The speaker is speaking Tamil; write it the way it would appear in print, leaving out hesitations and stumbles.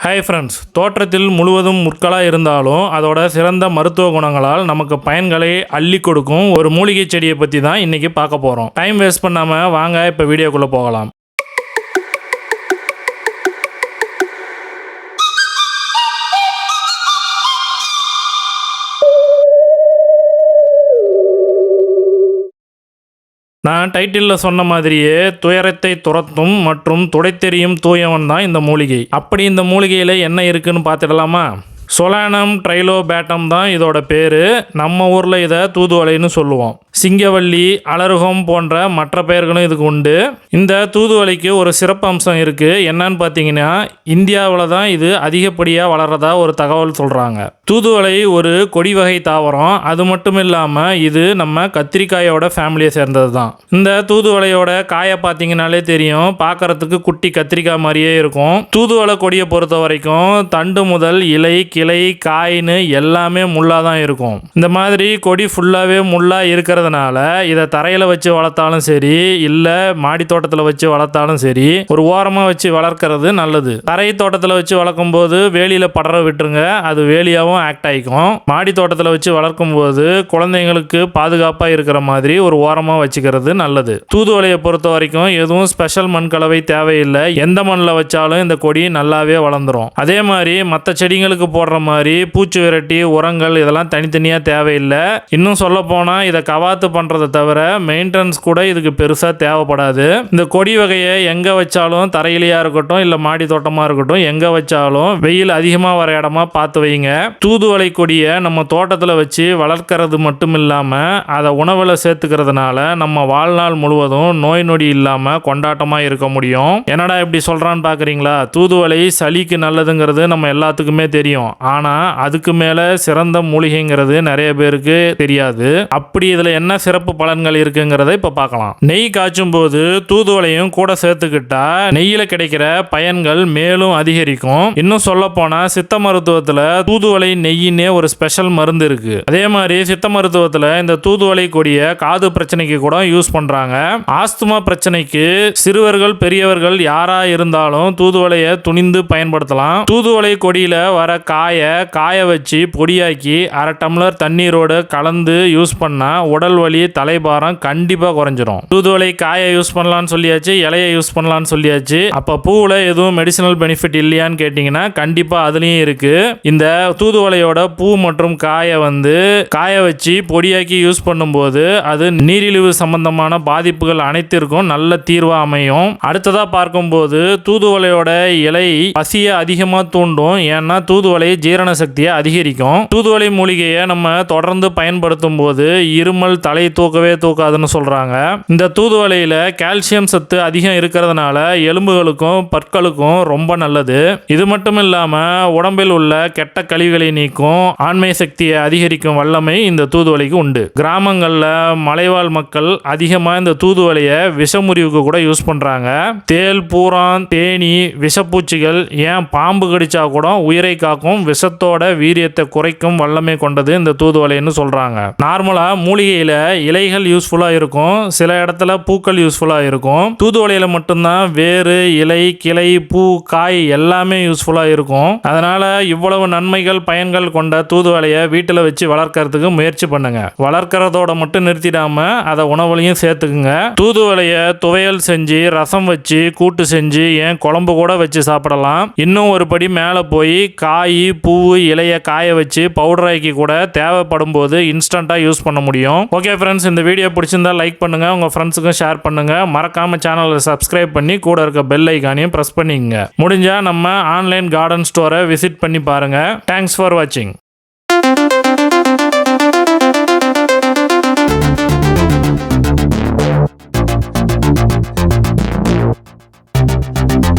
ஹாய் ஃப்ரெண்ட்ஸ், தோற்றத்தில் முழுவதும் முற்களாக இருந்தாலும் அதோட சிறந்த மருத்துவ குணங்களால் நமக்கு பயன்களை அள்ளி கொடுக்கும் ஒரு மூலிகை செடியை பற்றி தான் இன்றைக்கி பார்க்க போகிறோம். டைம் வேஸ்ட் பண்ணாமல் வாங்க இப்போ வீடியோக்குள்ளே போகலாம். நான் டைட்டிலில் சொன்ன மாதிரியே துயரத்தை துரத்தும் மற்றும் துடைத்தெறியும் தூயவன் தான் இந்த மூலிகை. அப்படி இந்த மூலிகையில் என்ன இருக்குன்னு பார்த்துடலாமா? சொலானம் ட்ரைலோபேட்டம் தான் இதோட பேர். நம்ம ஊரில் இதை தூதுவளைன்னு சொல்லுவோம். சிங்கவள்ளி, அலருகம் போன்ற மற்ற பெயர்களும் இதுக்கு உண்டு. இந்த தூதுவளைக்கு ஒரு சிறப்பு அம்சம் இருக்குது. என்னன்னு பார்த்தீங்கன்னா, இந்தியாவில் தான் இது அதிகப்படியாக வளர்கிறதா ஒரு தகவல் சொல்கிறாங்க. தூதுவளை ஒரு கொடி வகை தாவரம். அது மட்டும் இல்லாமல் இது நம்ம கத்திரிக்காயோட ஃபேமிலியை சேர்ந்தது தான். இந்த தூதுவளையோட காயை பார்த்தீங்கன்னாலே தெரியும், பார்க்கறதுக்கு குட்டி கத்திரிக்காய் மாதிரியே இருக்கும். தூதுவளை கொடியை பொறுத்த வரைக்கும் தண்டு முதல் இலை, கிளை, காயின்னு எல்லாமே முள்ளாக தான் இருக்கும். இந்த மாதிரி கொடி ஃபுல்லாகவே முள்ளாக இருக்கிறதுனால இதை தரையில் வச்சு வளர்த்தாலும் சரி, இல்லை மாடி தோட்டத்தில் வச்சு வளர்த்தாலும் சரி, ஒரு ஓரமாக வச்சு வளர்க்கறது நல்லது. தரை தோட்டத்தில் வச்சு வளர்க்கும் போது வேலியில் படர விட்டுருங்க, அது வேலியாகவும் ஆக்ட் ஆகிக்கும். மாடி தோட்டத்தில் வச்சு வளர்க்கும் போது குழந்தைங்களுக்கு பாதுகாப்பாக இருக்கிற மாதிரி ஒரு ஓரமாக வச்சுக்கிறது நல்லது. தூதுவளையை பொறுத்த வரைக்கும் எதுவும் ஸ்பெஷல் மண் கலவை தேவையில்லை. எந்த மண்ணில் வச்சாலும் இந்த கொடி நல்லாவே வளர்ந்துடும். அதே மாதிரி மற்ற செடிங்களுக்கு போடுற மாதிரி பூச்சி விரட்டி, உரங்கள் இதெல்லாம் தனித்தனியாக தேவையில்லை. இன்னும் சொல்ல போனால் இதை கவாத்து பண்ணுறதை தவிர மெயின்டெனன்ஸ் கூட இதுக்கு பெருசாக தேவைப்படாது. இந்த கொடி வகையை எங்கே வச்சாலும், தரையிலையாக இருக்கட்டும் இல்லை மாடி தோட்டமாக இருக்கட்டும், எங்கே வச்சாலும் வெயில் அதிகமாக வர இடமா பார்த்து வைங்க. தூதுவளை கொடியை நம்ம தோட்டத்தில் வச்சு வளர்க்கறது மட்டும் இல்லாமல் அதை உணவில் சேர்த்துக்கிறதுனால நம்ம வாழ்நாள் முழுவதும் நோய் நொடி இல்லாமல் கொண்டாட்டமாக இருக்க முடியும். என்னடா இப்படி சொல்கிறான்னு பார்க்குறீங்களா? தூதுவளை சளிக்கு நல்லதுங்கிறது நம்ம எல்லாத்துக்குமே தெரியும். ஆனால் அதுக்கு மேலே சிறந்த மூலிகைங்கிறது நிறைய பேருக்கு தெரியாது. அப்படி இதில் என்ன சிறப்பு பலன்கள் இருக்குங்கிறத இப்போ பார்க்கலாம். நெய் காய்ச்சும் போது தூதுவளையும் கூட சேர்த்துக்கிட்டா நெய்யில் கிடைக்கிற பயன்கள் மேலும் அதிகரிக்கும். இன்னும் சொல்ல போனால் சித்த மருத்துவத்தில் தூதுவளை நெய்யினே ஒரு ஸ்பெஷல் மருந்து இருக்கு. அதே மாதிரி சித்த மருத்துவத்தில் இந்த தூதுவளை கொடியை காது பிரச்சனைக்கு கூட யூஸ் பண்றாங்க. ஆஸ்துமா பிரச்சனைக்கு சிறுவர்கள் பெரியவர்கள் யாரா இருந்தாலும் தூதுவளையை துணிந்து பயன்படுத்தலாம். தூதுவளை கொடியில வர காய வச்சு பொடியாக்கி அரை டம்ளர் தண்ணீரோடு கலந்து யூஸ் பண்ணா உடல் வலி, தலைபாரம் கண்டிப்பா குறைஞ்சிரும். தூதுவளை காயை யூஸ் பண்ணலாம்னு சொல்லியாச்சு, இலையை யூஸ் பண்ணலாம்னு சொல்லியாச்சு. அப்ப பூவில் எதுவும் மெடிசினல் பெனிஃபிட் இல்லையான்னு கேட்டீங்கன்னா கண்டிப்பா அதுலயும் இருக்கு. இந்த தூதுவளையோட பூ மற்றும் காய வச்சு பொடியாக்கி யூஸ் பண்ணும்போது அது நீரிழிவு சம்பந்தமான பாதிப்புகள் அனைத்திற்கும் நல்ல தீர்வா அமையும். அடுத்ததா பார்க்கும்போது தூதுவளையோட இலை பசியை அதிகமா தூண்டும். ஏன்னா தூதுவளை ஜீரண சக்தியை அதிகரிக்கும். தூதுவளை மூலிகையை நம்ம தொடர்ந்து பயன்படுத்தும் போது இருமல், தலை தூக்கவே தூக்காதுன்னு சொல்றாங்க. இந்த தூதுவளையில கால்சியம் சத்து அதிகம் இருக்கிறதுனால எலும்புகளுக்கும் பற்களுக்கும் ரொம்ப நல்லது. இது மட்டும் இல்லாம உடம்பில் உள்ள கெட்ட கழிவுகளை நீக்கும், ஆண்மை சக்தியை அதிகரிக்கும் வல்லமை இந்த தூதுவளைக்கு உண்டு. கிராமங்கள்ல மலைவாழ் மக்கள் அதிகமா இந்த தூதுவளையை விஷமுறிவுக்கு கூட யூஸ் பண்றாங்க. தேல், பூரான், தேனி, விஷப்பூச்சிகள், ஏன் பாம்பு கடிச்சா கூட உயிரை காக்கும், விஷத்தோட வீரியத்தை குறைக்கும் வல்லமை கொண்டது இந்த தூதுவளைன்னு சொல்றாங்க. நார்மலா மூலிகையில இலைகள் யூஸ்ஃபுல்லா இருக்கும், சில இடத்துல பூக்கள் யூஸ்ஃபுல்லா இருக்கும். தூதுவளையில மட்டும்தான் வேறு, இலை, கிளை, பூ, காய் எல்லாமே யூஸ்ஃபுல்லா இருக்கும். அதனால இவ்வளவு நன்மைகள், பயன்கள் கொண்ட தூதுவளையை வீட்டில் வச்சு வளர்க்கறதுக்கு முயற்சி பண்ணுங்க. வளர்க்கறதோட மட்டும் நிறுத்திடாம அதை உணவுலையும் சேர்த்துக்குங்க. தூதுவளையை துவையல் செஞ்சு, ரசம் வச்சு, கூட்டு செஞ்சு, ஏன் குழம்பு கூட வச்சு சாப்பிடலாம். இன்னும் ஒரு படி மேலே போய் காய், பூ, இலையை காய வச்சு பவுடர் ஆக்கி கூட தேவைப்படும் போது இன்ஸ்டன்ட்டாக யூஸ் பண்ண முடியும். ஓகே ஃப்ரெண்ட்ஸ், இந்த வீடியோ பிடிச்சிருந்தா லைக் பண்ணுங்க, உங்க ஃப்ரெண்ட்ஸுக்கும் ஷேர் பண்ணுங்க. மறக்காம சேனலை சப்ஸ்கிரைப் பண்ணி கூட இருக்க பெல் ஐகானையும் பிரஸ் பண்ணிக்கங்க. முடிஞ்சா நம்ம ஆன்லைன் கார்டன் ஸ்டோரை விசிட் பண்ணி பாருங்க. தேங்க்ஸ் ஃபார் வாட்சிங்.